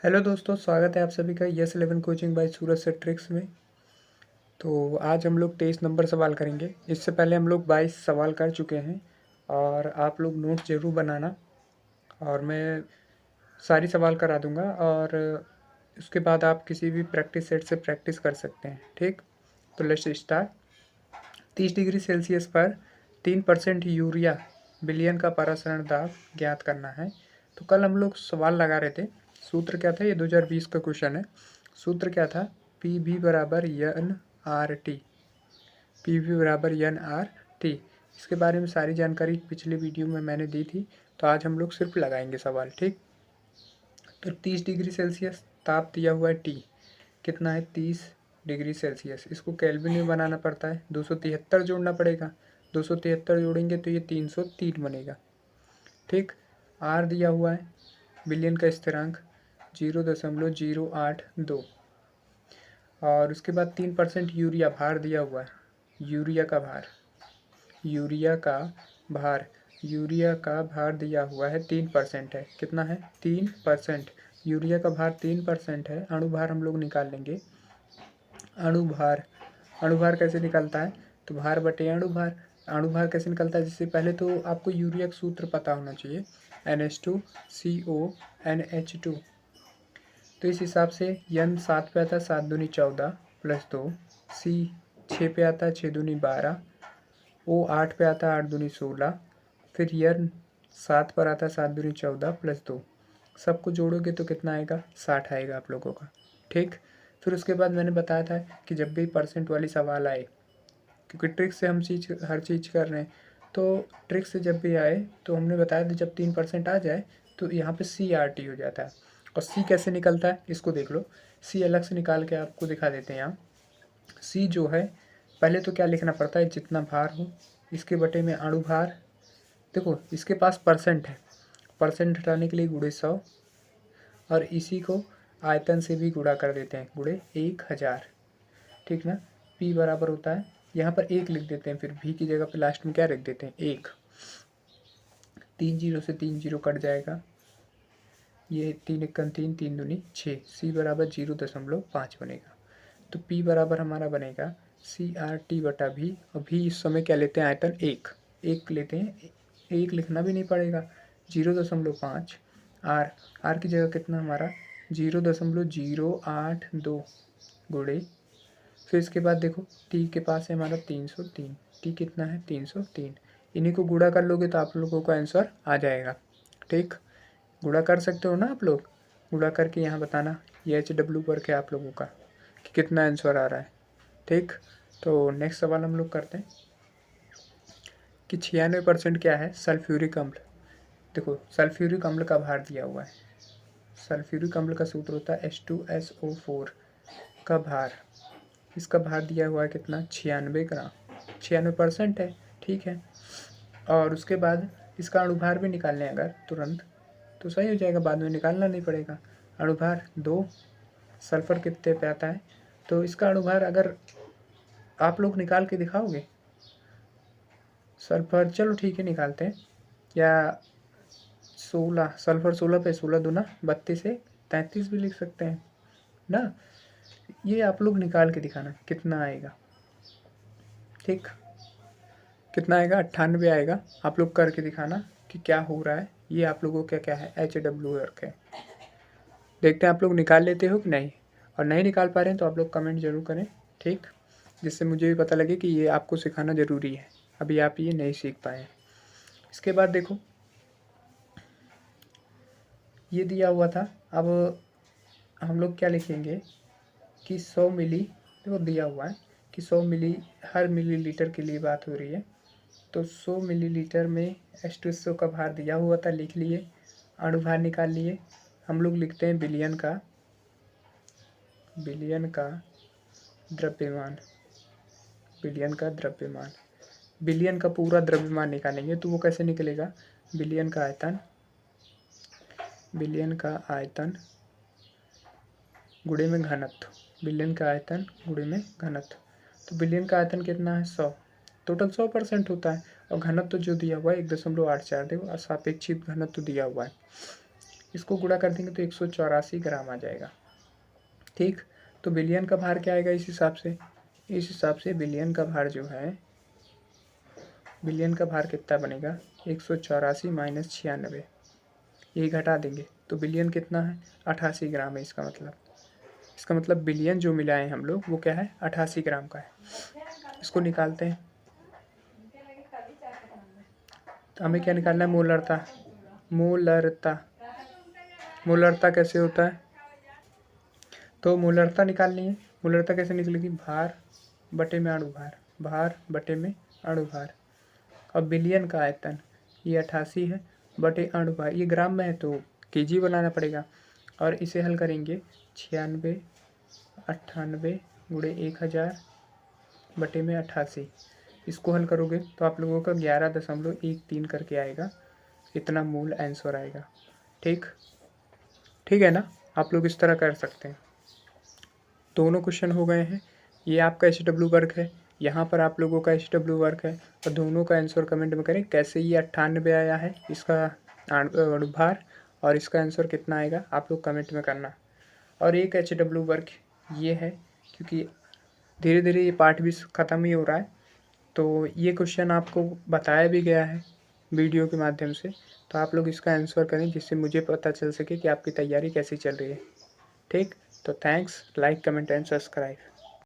Hello दोस्तों, स्वागत है आप सभी का यस 11 कोचिंग बाय सूरज से ट्रिक्स में। तो आज हम लोग 23 नंबर सवाल करेंगे। इससे पहले हम लोग 22 सवाल कर चुके हैं और आप लोग नोट ज़रूर बनाना और मैं सारी सवाल करा दूंगा और उसके बाद आप किसी भी प्रैक्टिस सेट से प्रैक्टिस कर सकते हैं। ठीक, तो लेट्स स्टार्ट। 30 डिग्री सेल्सियस पर 3% यूरिया बिलियन का परासरण दाब ज्ञात करना है। तो कल हम लोग सवाल लगा रहे थे, सूत्र क्या था, ये 2020 का क्वेश्चन है। सूत्र क्या था, पी वी बराबर N R T, P V बराबर एन आर टी। इसके बारे में सारी जानकारी पिछले वीडियो में मैंने दी थी, तो आज हम लोग सिर्फ लगाएंगे सवाल। ठीक, तो 30 डिग्री सेल्सियस ताप दिया हुआ है टी, कितना है 30 डिग्री सेल्सियस। इसको केल्विन में बनाना पड़ता है, 273 जोड़ना पड़ेगा। 273 जोड़ेंगे तो ये 303 बनेगा। ठीक, आर दिया हुआ है, बिलियन का स्थिरांक 0.082 और उसके बाद 3% यूरिया भार दिया हुआ है। यूरिया का भार, यूरिया का भार, यूरिया का भार दिया हुआ है 3% है। कितना है 3%। यूरिया का भार 3% है। अणुभार हम लोग निकाल लेंगे। अणुभार, अणुभार कैसे निकलता है, तो भार बटे अणुभार। अणुभार कैसे निकलता है, जिससे पहले तो आपको यूरिया का सूत्र पता होना चाहिए, NH2CONH2। तो इस हिसाब से N 7 पे आता है, 7 दूनी 14 प्लस 2, C 6 पे आता है, 6 दूनी 12, O 8 पे आता है, 8 दूनी 16, फिर N 7 पर आता है, 7 दूनी 14 प्लस 2। सबको जोड़ोगे तो कितना आएगा, 60 आएगा आप लोगों का। ठीक, फिर उसके बाद मैंने बताया था कि जब भी परसेंट वाली सवाल आए, क्योंकि ट्रिक से हम हर चीज़ कर रहे हैं, तो ट्रिक से जब भी आए तो हमने बताया था जब 3% आ जाए तो यहाँ पे CRT हो जाता है। और C कैसे निकलता है, इसको देख लो। C अलग से निकाल के आपको दिखा देते हैं यहाँ। C जो है, पहले तो क्या लिखना पड़ता है, जितना भार हो इसके बटे में अणुभार। देखो इसके पास परसेंट है, परसेंट हटाने के लिए गुणे 100 और इसी को आयतन से भी गुणा कर देते हैं, गुणे 1000। ठीक ना। P बराबर होता है, यहाँ पर 1 लिख देते हैं, फिर V की जगह पे लास्ट में क्या रख देते हैं, 1। 3 जीरो से 3 जीरो कट जाएगा, ये 3 1 3, 3 दूनी 6। C बराबर 0.5 बनेगा। तो P बराबर हमारा बनेगा CRT बटा V। और V इस समय क्या लेते हैं, आयतन 1, 1 लेते हैं, 1 लिखना भी नहीं पड़ेगा, 0.5। R की जगह कितना हमारा 0.082 गुणे, फिर इसके बाद देखो टी के पास है हमारा 303। टी कितना है 303। इन्हीं को गुणा कर लोगे तो आप लोगों का आंसर आ जाएगा। ठीक, गुणा कर सकते हो ना आप लोग, गुणा करके यहाँ बताना ये HW वर्क है आप लोगों का कि कितना आंसर आ रहा है। ठीक, तो नेक्स्ट सवाल हम लोग करते हैं कि 96% क्या है, सल्फ्यूरिक अम्ल। देखो सल्फ्यूरिक अम्ल का भार दिया हुआ है। सल्फ्यूरिक अम्ल का सूत्र होता है H2SO4 का भार। इसका भार दिया हुआ है कितना, 96 ग्राम। 96% है, ठीक है। और उसके बाद इसका अणुभार भी निकाल लें अगर तुरंत तो सही हो जाएगा, बाद में निकालना नहीं पड़ेगा। अणुभार 2, सल्फर कितने पे आता है, तो इसका अणुभार अगर आप लोग निकाल के दिखाओगे सल्फर, चलो ठीक है निकालते हैं, या 16, सल्फर 16 पे 16 दूना 32 से 33 भी लिख सकते हैं ना। ये आप लोग निकाल के दिखाना कितना आएगा। ठीक, कितना आएगा, 98 आएगा। आप लोग करके दिखाना कि क्या हो रहा है। ये आप लोगों का क्या है, HW वर्क है। देखते हैं आप लोग निकाल लेते हो कि नहीं, और नहीं निकाल पा रहे हैं तो आप लोग कमेंट जरूर करें। ठीक, जिससे मुझे भी पता लगे कि ये आपको सिखाना ज़रूरी है, अभी आप ये नहीं सीख पाए। इसके बाद देखो ये दिया हुआ था, अब हम लोग क्या लिखेंगे कि 100 मिली, देखो दिया हुआ है कि 100 मिली, हर मिलीलीटर के लिए बात हो रही है, तो 100 मिलीलीटर में H2SO का भार दिया हुआ था, लिख लिए। अणुभार निकाल लिए। हम लोग लिखते हैं बिलियन का, बिलियन का द्रव्यमान, बिलियन का द्रव्यमान। बिलियन का पूरा द्रव्यमान निकालेंगे तो वो कैसे निकलेगा, बिलियन का आयतन, बिलियन का आयतन गुणे में घनत्व, बिलियन का आयतन गुणे में घनत्व। तो बिलियन का आयतन कितना है 100, टोटल 100% होता है, और घनत्व जो दिया हुआ है 1.84, देखो सापेक्षिक घनत्व दिया हुआ है। इसको गुणा कर देंगे तो 184 ग्राम आ जाएगा। ठीक, तो बिलियन का भार क्या आएगा इस हिसाब से? इस हिसाब से बिलियन का भार जो है, बिलियन का भार कितना बनेगा? 184 माइनस 96, यही घटा देंगे तो बिलियन कितना है? 88 ग्राम है। इसका मतलब बिलियन जो मिलाए हम लोग वो क्या है? 88 ग्राम का है। इसको निकालते हैं तो हमें क्या निकालना है? मोलरता। मोलरता, मोलरता कैसे होता है? तो मोलरता निकालनी है। मोलरता कैसे निकलेगी? भार बटे में अणुभार, भार बटे में अणुभार। अब बिलियन का आयतन ये 88 है बटे अणुभार, ये ग्राम में है तो केजी बनाना पड़ेगा। और इसे हल करेंगे 96 98 गुणे 1000 बटे में 88। इसको हल करोगे तो आप लोगों का 11.13 करके आएगा, इतना मूल आंसर आएगा। ठीक, ठीक है ना? आप लोग इस तरह कर सकते हैं। दोनों क्वेश्चन हो गए हैं। ये आपका HW वर्क है, यहाँ पर आप लोगों का HW वर्क है, और दोनों का आंसर कमेंट में करें कैसे ये 98 आया है इसका अणुभार, और इसका आंसर कितना आएगा आप लोग कमेंट में करना। और एक HW वर्क ये है, क्योंकि धीरे धीरे ये पार्ट भी ख़त्म ही हो रहा है, तो ये क्वेश्चन आपको बताया भी गया है वीडियो के माध्यम से, तो आप लोग इसका आंसर करें जिससे मुझे पता चल सके कि आपकी तैयारी कैसी चल रही है। ठीक, तो thanks, like comment and subscribe.